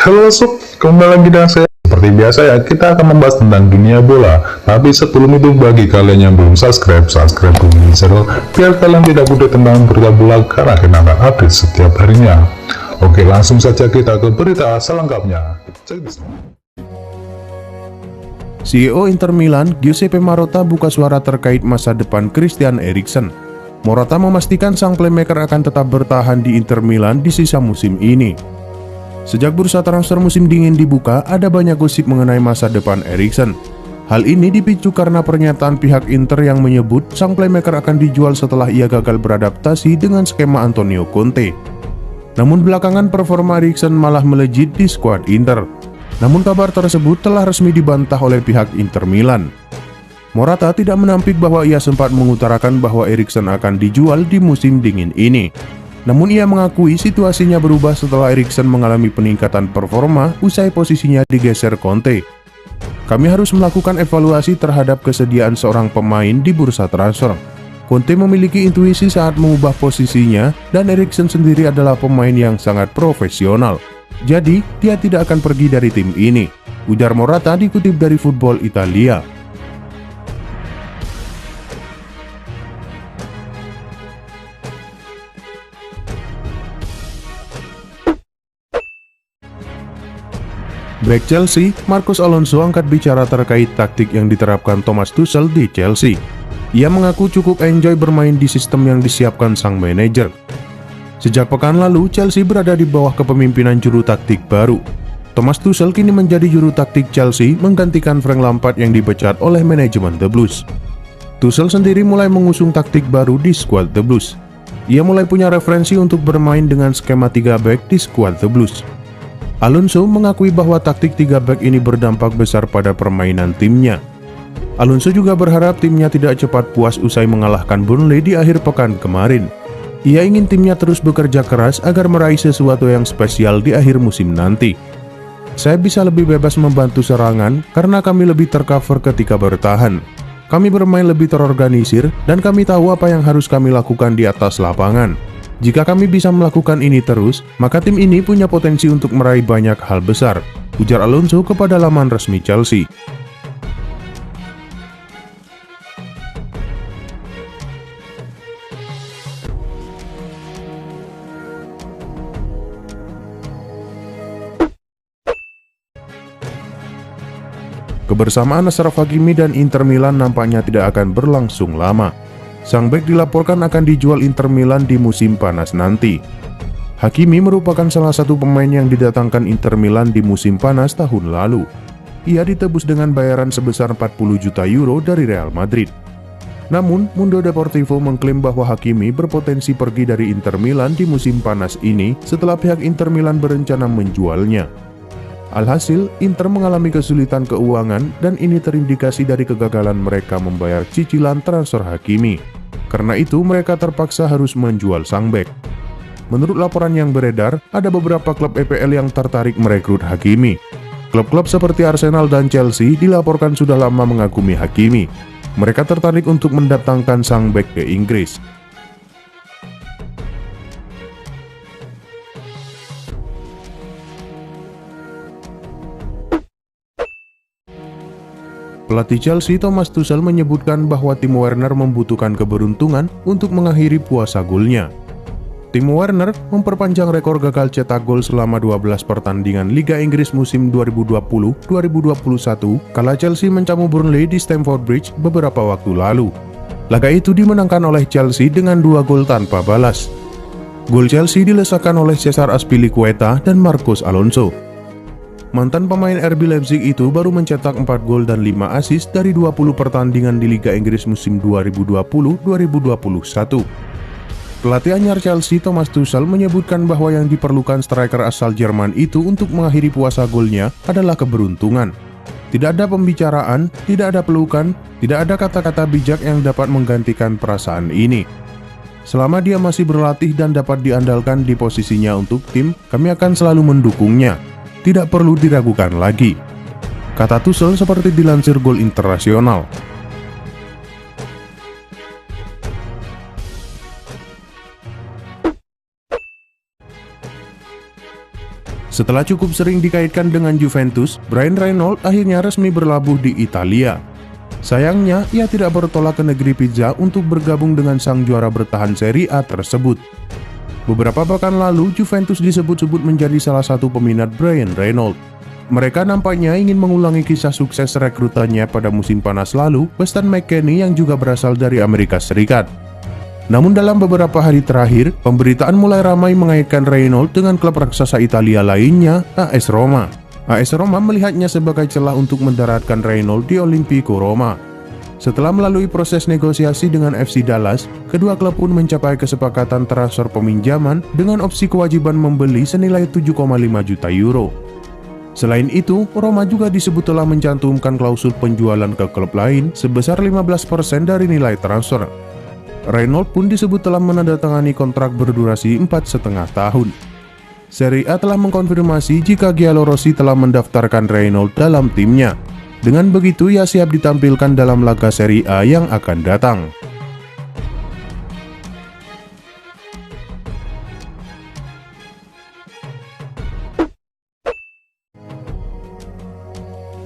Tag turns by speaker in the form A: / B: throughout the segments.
A: Halo Sob, kembali lagi dengan saya. Seperti biasa ya, kita akan membahas tentang dunia bola. Tapi sebelum itu, bagi kalian yang belum subscribe dulu di channel, biar kalian tidak mudah tentang berita bola karena kita akan update setiap harinya. Oke, langsung saja kita ke berita selengkapnya.
B: CEO Inter Milan, Giuseppe Marotta buka suara terkait masa depan Christian Eriksen. Marotta memastikan sang playmaker akan tetap bertahan di Inter Milan di sisa musim ini. Sejak bursa transfer musim dingin dibuka, ada banyak gosip mengenai masa depan Eriksen. Hal ini dipicu karena pernyataan pihak Inter yang menyebut sang playmaker akan dijual setelah ia gagal beradaptasi dengan skema Antonio Conte. Namun belakangan performa Eriksen malah melejit di skuad Inter. Namun kabar tersebut telah resmi dibantah oleh pihak Inter Milan. Morata tidak menampik bahwa ia sempat mengutarakan bahwa Eriksen akan dijual di musim dingin ini. Namun ia mengakui situasinya berubah setelah Eriksen mengalami peningkatan performa usai posisinya digeser Conte. Kami harus melakukan evaluasi terhadap kesediaan seorang pemain di bursa transfer. Conte memiliki intuisi saat mengubah posisinya dan Eriksen sendiri adalah pemain yang sangat profesional. Jadi, dia tidak akan pergi dari tim ini, ujar Morata dikutip dari Football Italia. Bek Chelsea, Marcos Alonso angkat bicara terkait taktik yang diterapkan Thomas Tuchel di Chelsea. Ia mengaku cukup enjoy bermain di sistem yang disiapkan sang manajer. Sejak pekan lalu, Chelsea berada di bawah kepemimpinan juru taktik baru. Thomas Tuchel kini menjadi juru taktik Chelsea menggantikan Frank Lampard yang dipecat oleh manajemen The Blues. Tuchel sendiri mulai mengusung taktik baru di skuad The Blues. Ia mulai punya referensi untuk bermain dengan skema 3 back di skuad The Blues. Alonso mengakui bahwa taktik 3 back ini berdampak besar pada permainan timnya. Alonso juga berharap timnya tidak cepat puas usai mengalahkan Burnley di akhir pekan kemarin. Ia ingin timnya terus bekerja keras agar meraih sesuatu yang spesial di akhir musim nanti. Saya bisa lebih bebas membantu serangan karena kami lebih tercover ketika bertahan. Kami bermain lebih terorganisir dan kami tahu apa yang harus kami lakukan di atas lapangan. Jika kami bisa melakukan ini terus, maka tim ini punya potensi untuk meraih banyak hal besar, ujar Alonso kepada laman resmi Chelsea. Kebersamaan Achraf Hakimi dan Inter Milan nampaknya tidak akan berlangsung lama. Sang bek dilaporkan akan dijual Inter Milan di musim panas nanti. Hakimi merupakan salah satu pemain yang didatangkan Inter Milan di musim panas tahun lalu. Ia ditebus dengan bayaran sebesar 40 juta euro dari Real Madrid. Namun, Mundo Deportivo mengklaim bahwa Hakimi berpotensi pergi dari Inter Milan di musim panas ini setelah pihak Inter Milan berencana menjualnya. Alhasil, Inter mengalami kesulitan keuangan dan ini terindikasi dari kegagalan mereka membayar cicilan transfer Hakimi. Karena itu, mereka terpaksa harus menjual sang bek. Menurut laporan yang beredar, ada beberapa klub EPL yang tertarik merekrut Hakimi. Klub-klub seperti Arsenal dan Chelsea dilaporkan sudah lama mengagumi Hakimi. Mereka tertarik untuk mendatangkan sang bek ke Inggris. Pelatih Chelsea Thomas Tuchel menyebutkan bahwa Timo Werner membutuhkan keberuntungan untuk mengakhiri puasa golnya. Timo Werner memperpanjang rekor gagal cetak gol selama 12 pertandingan Liga Inggris musim 2020-2021 kala Chelsea mencamu Burnley di Stamford Bridge beberapa waktu lalu. Laga itu dimenangkan oleh Chelsea dengan 2 gol tanpa balas. Gol Chelsea dilesakan oleh Cesar Azpilicueta dan Marcos Alonso. Mantan pemain RB Leipzig itu baru mencetak 4 gol dan 5 assist dari 20 pertandingan di Liga Inggris musim 2020-2021. Pelatih anyar Chelsea Thomas Tuchel menyebutkan bahwa yang diperlukan striker asal Jerman itu untuk mengakhiri puasa golnya adalah keberuntungan. Tidak ada pembicaraan, tidak ada pelukan, tidak ada kata-kata bijak yang dapat menggantikan perasaan ini. Selama dia masih berlatih dan dapat diandalkan di posisinya untuk tim, kami akan selalu mendukungnya. Tidak perlu diragukan lagi, kata Tuchel seperti dilansir Gol Internasional. Setelah cukup sering dikaitkan dengan Juventus, Bryan Reynolds akhirnya resmi berlabuh di Italia. Sayangnya, ia tidak bertolak ke negeri pizza untuk bergabung dengan sang juara bertahan Serie A tersebut. Beberapa pekan lalu, Juventus disebut-sebut menjadi salah satu peminat Bryan Reynolds. Mereka nampaknya ingin mengulangi kisah sukses rekrutannya pada musim panas lalu, Weston McKennie yang juga berasal dari Amerika Serikat. Namun dalam beberapa hari terakhir, pemberitaan mulai ramai mengaitkan Reynolds dengan klub raksasa Italia lainnya, AS Roma. AS Roma melihatnya sebagai celah untuk mendaratkan Reynolds di Olimpico Roma. Setelah melalui proses negosiasi dengan FC Dallas, kedua klub pun mencapai kesepakatan transfer peminjaman dengan opsi kewajiban membeli senilai 7,5 juta euro. Selain itu, Roma juga disebut telah mencantumkan klausul penjualan ke klub lain sebesar 15% dari nilai transfer. Reynolds pun disebut telah menandatangani kontrak berdurasi 4,5 tahun. Serie A telah mengkonfirmasi jika Giallorossi telah mendaftarkan Reynolds dalam timnya. Dengan begitu, ia siap ditampilkan dalam laga Serie A yang akan datang.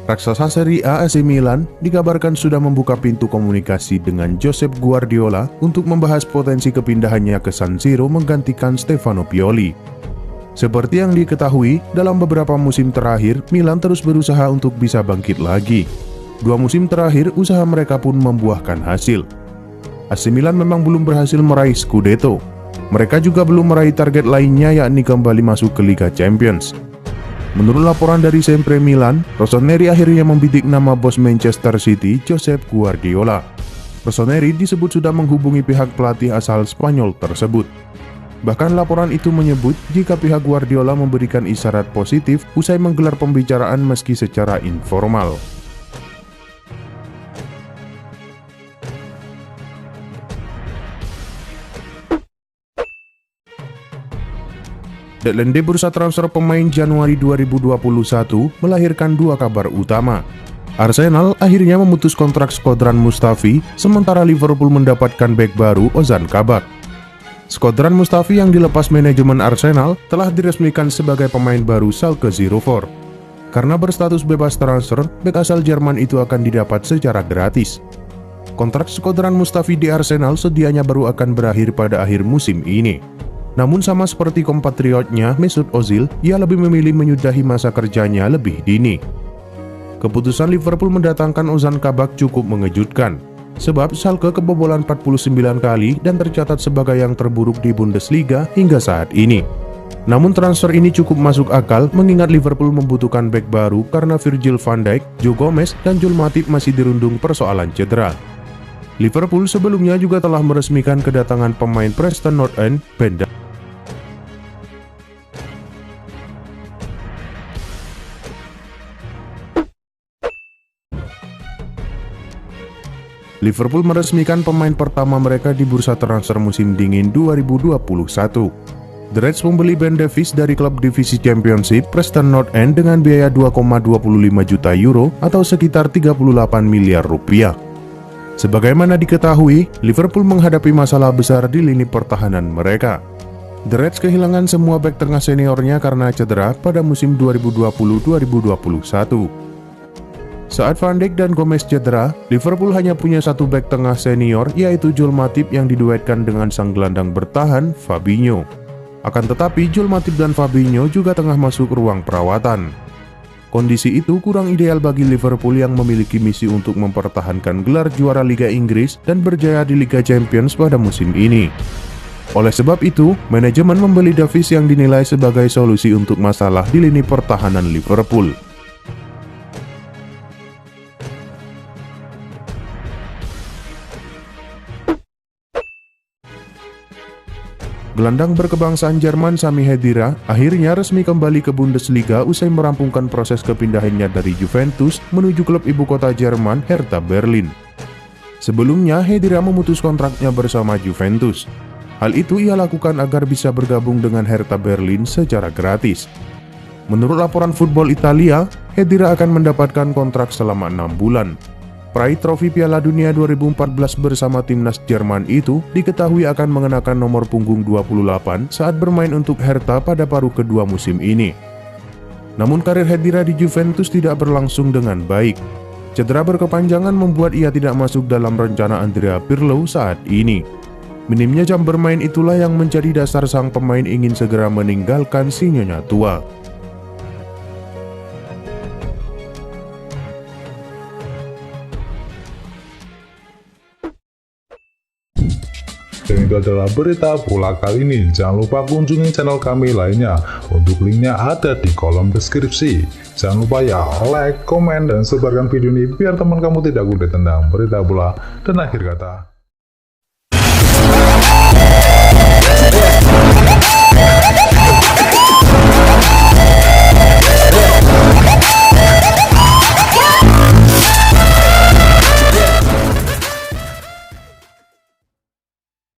B: Raksasa Serie A AC Milan dikabarkan sudah membuka pintu komunikasi dengan Josep Guardiola untuk membahas potensi kepindahannya ke San Siro menggantikan Stefano Pioli. Seperti yang diketahui, dalam beberapa musim terakhir, Milan terus berusaha untuk bisa bangkit lagi. 2 musim terakhir, usaha mereka pun membuahkan hasil. AC Milan memang belum berhasil meraih Scudetto. Mereka juga belum meraih target lainnya, yakni kembali masuk ke Liga Champions. Menurut laporan dari Sempre Milan, Rossoneri akhirnya membidik nama bos Manchester City, Josep Guardiola. Rossoneri disebut sudah menghubungi pihak pelatih asal Spanyol tersebut. Bahkan laporan itu menyebut jika pihak Guardiola memberikan isyarat positif usai menggelar pembicaraan meski secara informal. Deadline bursa transfer pemain Januari 2021 melahirkan 2 kabar utama. Arsenal akhirnya memutus kontrak Shkodran Mustafi, sementara Liverpool mendapatkan bek baru Ozan Kabak. Shkodran Mustafi yang dilepas manajemen Arsenal telah diresmikan sebagai pemain baru Schalke 04. Karena berstatus bebas transfer, bek asal Jerman itu akan didapat secara gratis. Kontrak Shkodran Mustafi di Arsenal sedianya baru akan berakhir pada akhir musim ini. Namun sama seperti kompatriotnya Mesut Ozil, ia lebih memilih menyudahi masa kerjanya lebih dini. Keputusan Liverpool mendatangkan Ozan Kabak cukup mengejutkan, sebab Schalke kebobolan 49 kali dan tercatat sebagai yang terburuk di Bundesliga hingga saat ini. Namun transfer ini cukup masuk akal mengingat Liverpool membutuhkan bek baru karena Virgil van Dijk, Joe Gomez, dan Joel Matip masih dirundung persoalan cedera. Liverpool sebelumnya juga telah meresmikan kedatangan pemain Preston North End, Ben Davies. Liverpool meresmikan pemain pertama mereka di bursa transfer musim dingin 2021. The Reds membeli Ben Davies dari klub divisi Championship Preston North End dengan biaya 2,25 juta euro atau sekitar 38 miliar rupiah. Sebagaimana diketahui, Liverpool menghadapi masalah besar di lini pertahanan mereka. The Reds kehilangan semua bek tengah seniornya karena cedera pada musim 2020-2021. Saat Van Dijk dan Gomez cedera, Liverpool hanya punya satu bek tengah senior, yaitu Joel Matip yang diduetkan dengan sang gelandang bertahan, Fabinho. Akan tetapi, Joel Matip dan Fabinho juga tengah masuk ruang perawatan. Kondisi itu kurang ideal bagi Liverpool yang memiliki misi untuk mempertahankan gelar juara Liga Inggris dan berjaya di Liga Champions pada musim ini. Oleh sebab itu, manajemen membeli Davies yang dinilai sebagai solusi untuk masalah di lini pertahanan Liverpool. Gelandang berkebangsaan Jerman Sami Khedira akhirnya resmi kembali ke Bundesliga usai merampungkan proses kepindahannya dari Juventus menuju klub ibu kota Jerman Hertha Berlin. Sebelumnya, Khedira memutus kontraknya bersama Juventus. Hal itu ia lakukan agar bisa bergabung dengan Hertha Berlin secara gratis. Menurut laporan Football Italia, Khedira akan mendapatkan kontrak selama 6 bulan. Peraih trofi Piala Dunia 2014 bersama timnas Jerman itu diketahui akan mengenakan nomor punggung 28 saat bermain untuk Hertha pada paruh kedua musim ini. Namun karir Khedira di Juventus tidak berlangsung dengan baik. Cedera berkepanjangan membuat ia tidak masuk dalam rencana Andrea Pirlo saat ini. Minimnya jam bermain itulah yang menjadi dasar sang pemain ingin segera meninggalkan si nyonya tua.
A: Dan itu adalah berita bola kali ini. Jangan lupa kunjungi channel kami lainnya. Untuk linknya ada di kolom deskripsi. Jangan lupa ya like, komen, dan sebarkan video ini biar teman kamu tidak kudet tentang berita bola. Dan akhir kata,